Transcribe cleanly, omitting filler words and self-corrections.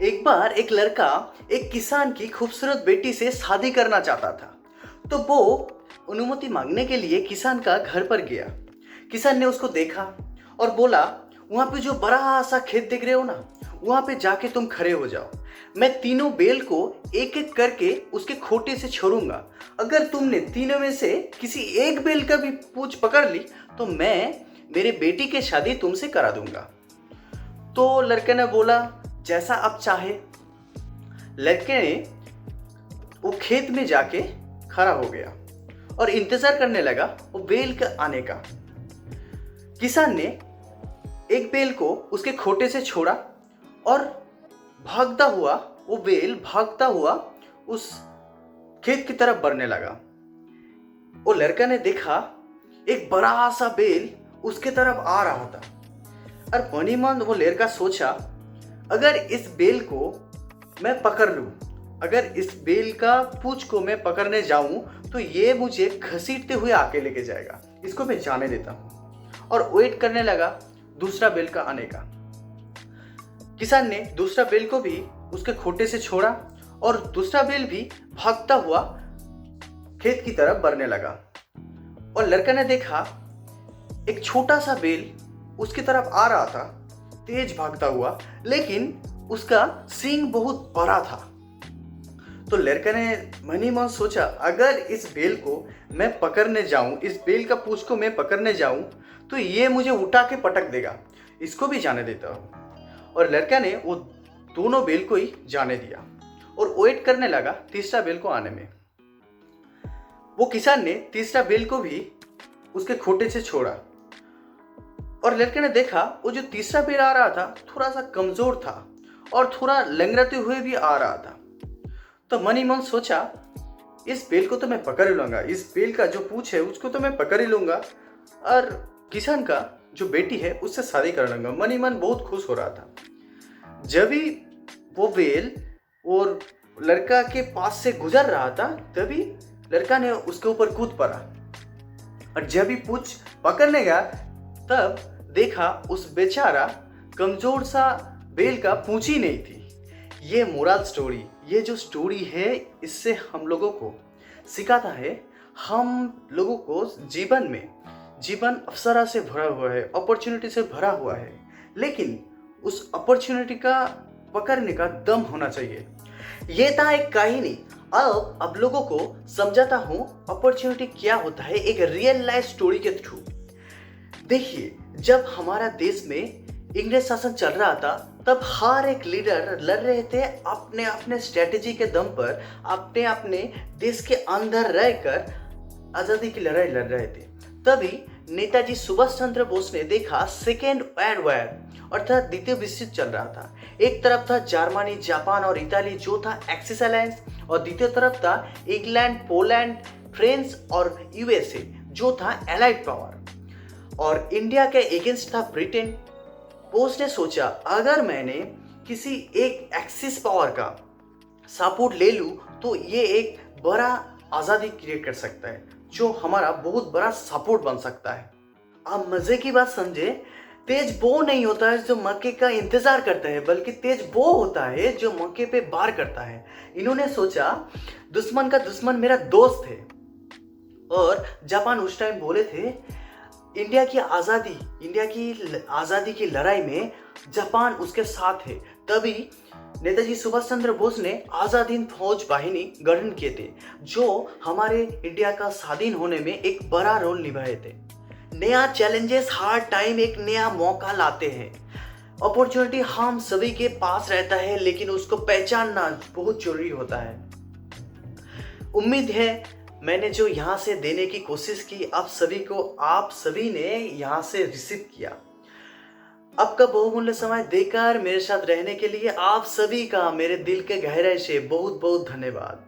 एक बार एक लड़का एक किसान की खूबसूरत बेटी से शादी करना चाहता था। तो वो अनुमति मांगने के लिए किसान का घर पर गया। किसान ने उसको देखा और बोला, वहां पे जो बड़ा सा खेत देख रहे हो ना, वहां पे जाके तुम खड़े हो जाओ। मैं तीनों बेल को एक एक करके उसके खोटे से छोड़ूंगा। अगर तुमने तीनों में से किसी एक बेल का भी पूंछ पकड़ ली तो मैं मेरे बेटी की शादी तुमसे करा दूंगा। तो लड़के ने बोला, जैसा आप चाहे। लड़के ने वो खेत में जाके खड़ा हो गया और इंतजार करने लगा वो बेल के आने का। किसान ने एक बेल को उसके खोटे से छोड़ा और भागता हुआ वो बेल भागता हुआ उस खेत की तरफ बढ़ने लगा। वो लड़का ने देखा एक बड़ा सा बेल उसके तरफ आ रहा था और मनी मन वो लड़का सोचा, अगर इस बेल को मैं पकड़ लूं, अगर इस बेल का पूंछ को मैं पकड़ने जाऊं तो ये मुझे घसीटते हुए आके लेके जाएगा, इसको मैं जाने देता हूं। और वेट करने लगा दूसरा बेल का आने का। किसान ने दूसरा बेल को भी उसके खोटे से छोड़ा और दूसरा बेल भी भागता हुआ खेत की तरफ बढ़ने लगा। और लड़का ने देखा एक छोटा सा बेल उसकी तरफ आ रहा था, तेज भागता हुआ, लेकिन उसका सींग बहुत बड़ा था। तो लड़का ने मन ही मन सोचा, अगर इस बेल को मैं पकड़ने जाऊं, इस बेल का पूंछ को मैं पकड़ने जाऊं तो ये मुझे उठा के पटक देगा, इसको भी जाने देता हूं। और लड़का ने वो दोनों बेल को ही जाने दिया और वेट करने लगा तीसरा बेल को आने में। वो किसान ने तीसरा बेल को भी उसके खोटे से छोड़ा और लड़के ने देखा वो जो तीसरा बेल आ रहा था थोड़ा सा कमजोर था और थोड़ा लंगड़ाते हुए भी आ रहा था। तो मन ही मन सोचा, इस बेल को तो मैं पकड़ ही लूंगा, इस बेल का जो पूंछ है उसको तो मैं पकड़ ही लूंगा और किसान का जो बेटी है उससे शादी कर लूंगा। मन ही मन बहुत खुश हो रहा था। जब भी वो बेल और लड़का के पास से गुजर रहा था तभी लड़का ने उसके ऊपर कूद पड़ा और जब भी पूंछ पकड़ने गया तब देखा उस बेचारा कमजोर सा बेल का पूंछ ही नहीं थी। ये मोरल स्टोरी, ये जो स्टोरी है इससे हम लोगों को सिखाता है, हम लोगों को जीवन अवसर से भरा हुआ है, अपॉर्चुनिटी से भरा हुआ है, लेकिन उस अपॉर्चुनिटी का पकड़ने का दम होना चाहिए। ये था एक कहानी। अब लोगों को समझाता हूँ अपॉर्चुनिटी क्या होता है एक रियल लाइफ स्टोरी के थ्रू। देखिए, जब हमारा देश में इंग्लिश शासन चल रहा था तब हर एक लीडर लड़ रहे थे अपने अपने स्ट्रेटेजी के दम पर, अपने अपने देश के अंदर रहकर आज़ादी की लड़ाई लड़ रहे थे। तभी नेताजी सुभाष चंद्र बोस ने देखा सेकेंड वर्ल्ड वॉर अर्थात द्वितीय विश्व युद्ध चल रहा था। एक तरफ था जर्मनी, जापान और इताली जो था एक्सिस अलायंस, और द्वितीय तरफ था इंग्लैंड, पोलैंड, फ्रांस और यूएसए जो था एलाइड पावर, और इंडिया के अगेंस्ट था ब्रिटेन। बोस ने सोचा, अगर मैंने किसी एक एक्सिस पावर का सपोर्ट ले लूं तो ये एक बड़ा आज़ादी क्रिएट कर सकता है जो हमारा बहुत बड़ा सपोर्ट बन सकता है। आप मजे की बात समझे, तेज वो नहीं होता है जो मौके का इंतजार करता है, बल्कि तेज वो होता है जो मौके पे वार करता है। इन्होंने सोचा, दुश्मन का दुश्मन मेरा दोस्त है। और जापान उस टाइम बोले थे, इंडिया की आज़ादी की लड़ाई में जापान उसके साथ है। तभी नेताजी सुभाष चंद्र बोस ने आज़ाद हिंद फौज वाहिनी गठन किए थे जो हमारे इंडिया का स्वाधीन होने में एक बड़ा रोल निभाए थे। नया चैलेंजेस हर टाइम एक नया मौका लाते हैं। अपॉर्चुनिटी हम सभी के पास रहता है लेकिन उसको पहचानना बहुत जरूरी होता है। उम्मीद है मैंने जो यहाँ से देने की कोशिश की आप सभी ने यहाँ से रिसीव किया। आपका बहुमूल्य समय देकर मेरे साथ रहने के लिए आप सभी का मेरे दिल के गहराई से बहुत बहुत धन्यवाद।